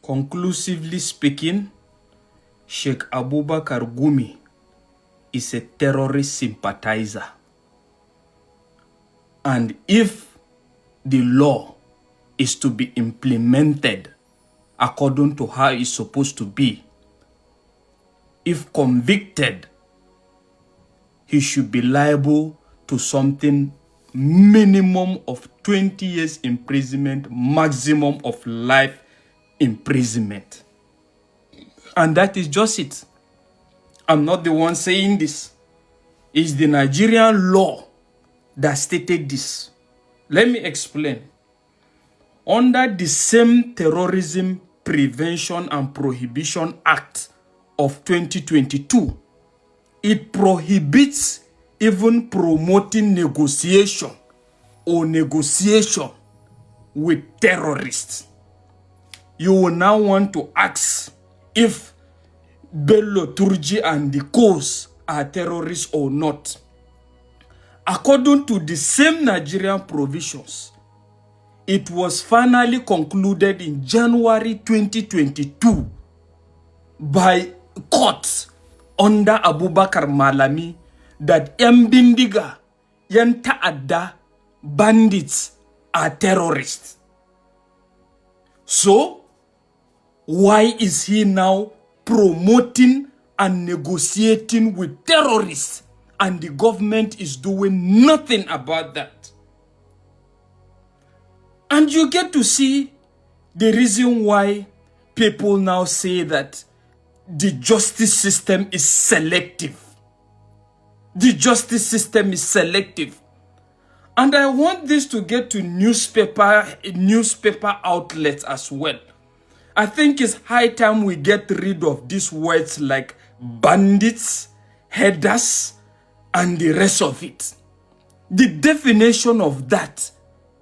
Conclusively speaking, Sheikh Abubakar Gumi is a terrorist sympathizer. And if the law is to be implemented according to how it's supposed to be, if convicted, he should be liable to something minimum of 20 years imprisonment, maximum of life imprisonment. And that is just it. I'm not the one saying this. It's the Nigerian law that stated this. Let me explain. Under the same Terrorism Prevention and Prohibition Act of 2022, it prohibits even promoting negotiation with terrorists. You will now want to ask if Bello Turji and the cause are terrorists or not. According to the same Nigerian provisions, it was finally concluded in January 2022 by courts under Abubakar Malami that Mbindiga, Yan Ta'adda, bandits are terrorists. So, why is he now promoting and negotiating with terrorists, and the government is doing nothing about that? And you get to see the reason why people now say that the justice system is selective. The justice system is selective. And I want this to get to newspaper outlets as well. I think it's high time we get rid of these words like bandits, headers, and the rest of it. The definition of that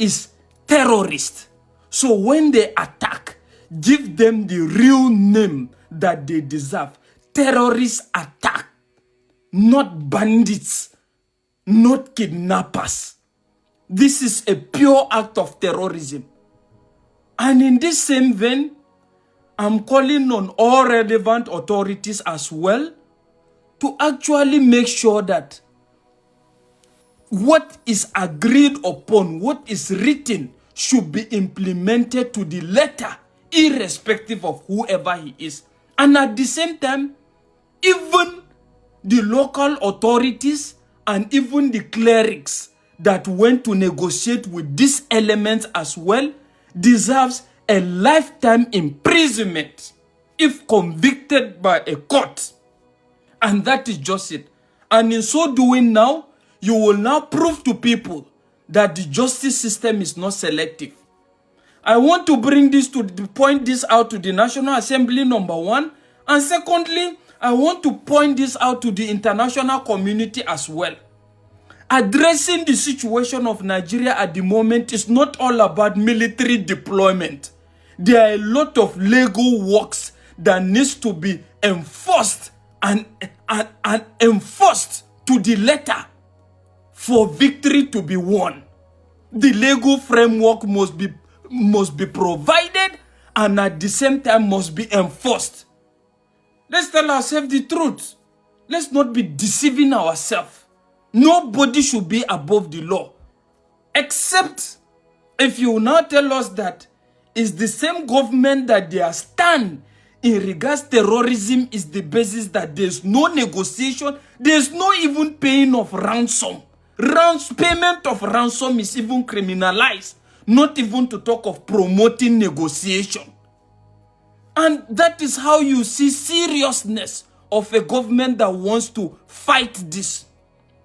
is terrorist. So when they attack, give them the real name that they deserve. Terrorist attack, not bandits, not kidnappers. This is a pure act of terrorism. And in this same vein, I'm calling on all relevant authorities as well to actually make sure that what is agreed upon, what is written, should be implemented to the letter, irrespective of whoever he is. And at the same time, even the local authorities and even the clerics that went to negotiate with these elements as well deserves a lifetime imprisonment if convicted by a court. And that is just it. And in so doing now, you will now prove to people that the justice system is not selective. I want to bring this to point this out to the National Assembly, number one. And secondly, I want to point this out to the international community as well. Addressing the situation of Nigeria at the moment is not all about military deployment. There are a lot of legal works that needs to be enforced and enforced to the letter for victory to be won. The legal framework must be provided and at the same time must be enforced. Let's tell ourselves the truth. Let's not be deceiving ourselves. Nobody should be above the law. Except if you now tell us that it's the same government that their stand in regards terrorism is the basis that there's no negotiation, there's no even paying of ransom. Payment of ransom is even criminalized, not even to talk of promoting negotiation. And that is how you see seriousness of a government that wants to fight this.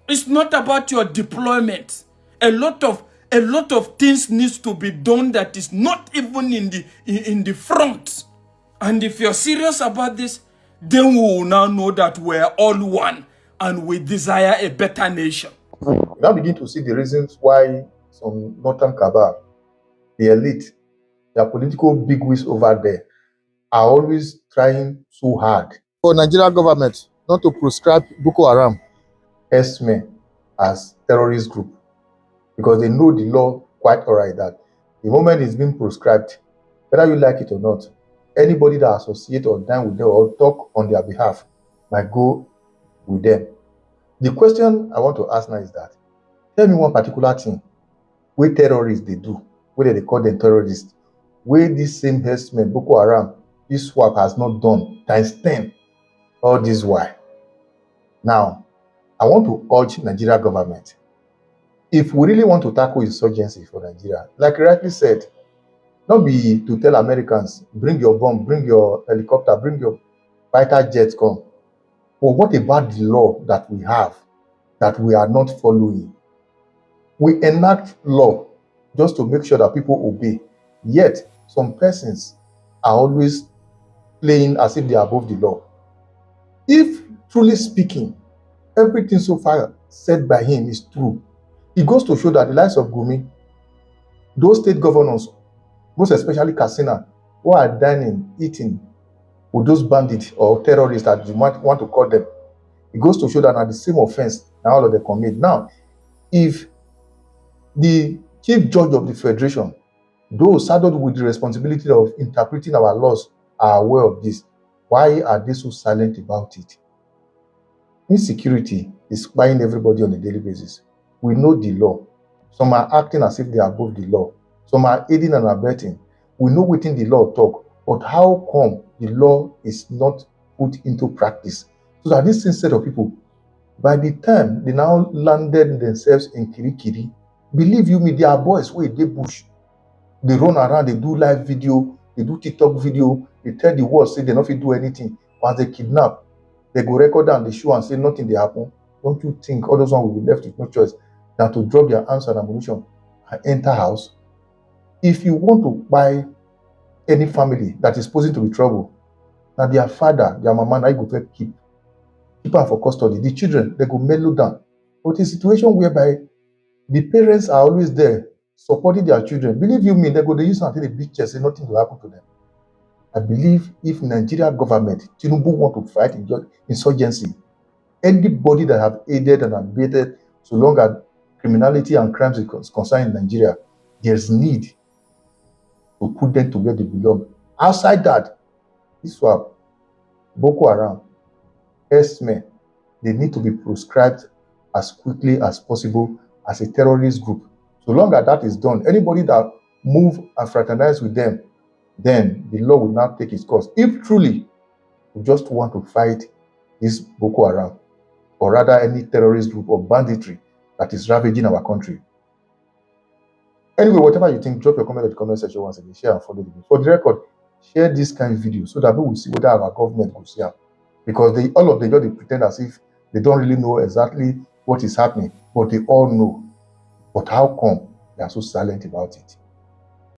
It's not about your deployment. A lot of things needs to be done that is not even in the front. And if you're serious about this, then we will now know that we're all one and we desire a better nation. You now begin to see the reasons why some northern cabal, the elite, their political bigwigs over there, are always trying so hard for Nigerian government not to proscribe Boko Haram, herdsmen, as terrorist group, because they know the law quite alright that the moment it's being proscribed, whether you like it or not, Anybody that associate or dine with them or talk on their behalf might go with them. The question I want to ask now is that, tell me one particular thing where terrorists they do, whether they call them terrorists, where this same herdsmen, Boko Haram, this swap has not done times 10 all this why. Now, I want to urge Nigeria government, if we really want to tackle insurgency for Nigeria, like you rightly said, not be to tell Americans, bring your bomb, bring your helicopter, bring your fighter jets, come. But what about the law that we have that we are not following? We enact law just to make sure that people obey. Yet, some persons are always playing as if they are above the law. If, truly speaking, everything so far said by him is true, it goes to show that the likes of Gumi, those state governors, most especially Katsina, who are dining, eating with those bandits or terrorists that you might want to call them, it goes to show that the same offense now all of them commit. Now, if the chief judge of the federation, those saddled with the responsibility of interpreting our laws, are aware of this, why are they so silent about it? Insecurity is spying everybody on a daily basis. We know the law. Some are acting as if they are above the law. Some are aiding and abetting. We know within the law talk, but how come the law is not put into practice? So that this set of people, by the time they now landed themselves in Kirikiri, believe you me, they are boys where they bush. They run around, they do live video, they do TikTok video, they tell the world, say they not fit do anything. Once they kidnap, they go record down the show and say nothing they happen. Don't you think all those ones will be left with no choice than to drop their arms and ammunition and enter house? If you want to buy any family that is posing to be trouble, now their father, their mama, now you go keep them for custody. The children, they go mellow down. But a situation whereby the parents are always there supporting their children, believe you me, they use something they beat chest, say nothing will happen to them. I believe if Nigeria government, Tinubu want to fight insurgency, anybody that have aided and abetted, so long as criminality and crimes is concerned in Nigeria, there's need to put them to where they belong. Outside that, this swap, Boko Haram, herdsmen, they need to be proscribed as quickly as possible as a terrorist group. So long as that is done, anybody that move and fraternize with them, then the law will not take its course. If truly we just want to fight this Boko Haram, or rather any terrorist group or banditry that is ravaging our country. Anyway, whatever you think, drop your comment in the comment section once again. Share and follow the video. For the record, share this kind of video so that we will see whether our government will see it. Because all of them just pretend as if they don't really know exactly what is happening, but they all know. But how come they are so silent about it?